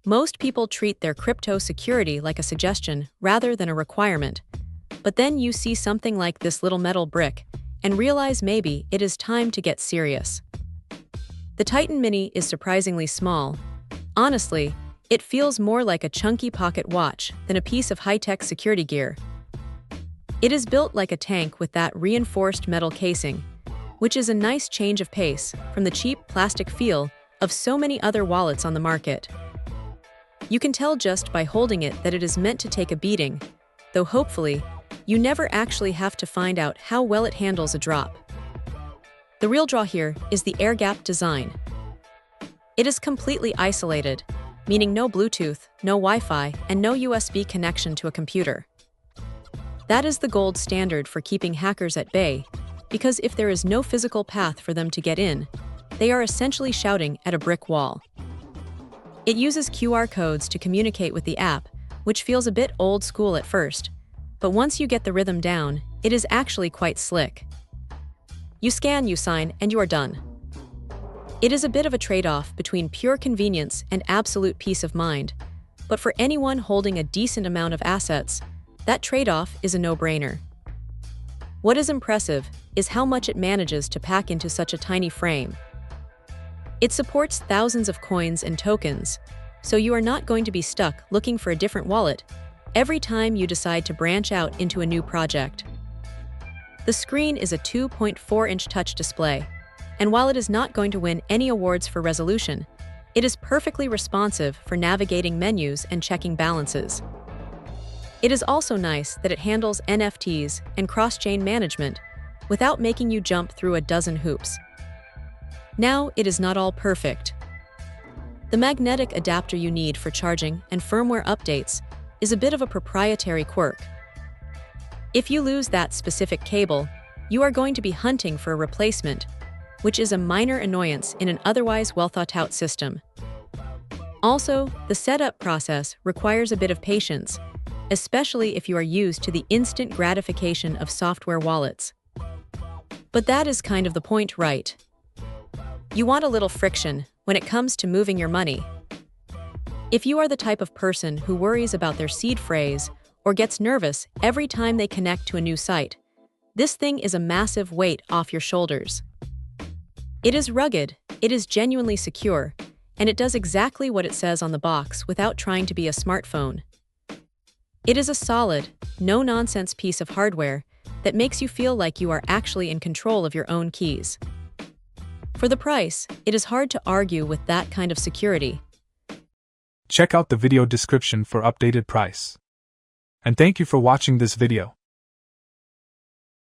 Most people treat their crypto security like a suggestion rather than a requirement. But then you see something like this little metal brick and realize maybe it is time to get serious. The Titan Mini is surprisingly small. Honestly, it feels more like a chunky pocket watch than a piece of high-tech security gear. It is built like a tank with that reinforced metal casing, which is a nice change of pace from the cheap plastic feel of so many other wallets on the market. You can tell just by holding it that it is meant to take a beating, though hopefully, you never actually have to find out how well it handles a drop. The real draw here is the air gap design. It is completely isolated, meaning no Bluetooth, no Wi-Fi, and no USB connection to a computer. That is the gold standard for keeping hackers at bay, because if there is no physical path for them to get in, they are essentially shouting at a brick wall. It uses QR codes to communicate with the app, which feels a bit old school at first, but once you get the rhythm down, it is actually quite slick. You scan, you sign, and you are done. It is a bit of a trade-off between pure convenience and absolute peace of mind, but for anyone holding a decent amount of assets, that trade-off is a no-brainer. What is impressive is how much it manages to pack into such a tiny frame. It supports thousands of coins and tokens, so you are not going to be stuck looking for a different wallet every time you decide to branch out into a new project. The screen is a 2.4-inch touch display, and while it is not going to win any awards for resolution, it is perfectly responsive for navigating menus and checking balances. It is also nice that it handles NFTs and cross-chain management without making you jump through a dozen hoops. Now, it is not all perfect. The magnetic adapter you need for charging and firmware updates is a bit of a proprietary quirk. If you lose that specific cable, you are going to be hunting for a replacement, which is a minor annoyance in an otherwise well-thought-out system. Also, the setup process requires a bit of patience, especially if you are used to the instant gratification of software wallets. But that is kind of the point, right? You want a little friction when it comes to moving your money. If you are the type of person who worries about their seed phrase or gets nervous every time they connect to a new site, this thing is a massive weight off your shoulders. It is rugged, it is genuinely secure, and it does exactly what it says on the box without trying to be a smartphone. It is a solid, no-nonsense piece of hardware that makes you feel like you are actually in control of your own keys. For the price, it is hard to argue with that kind of security. Check out the video description for updated price. And thank you for watching this video.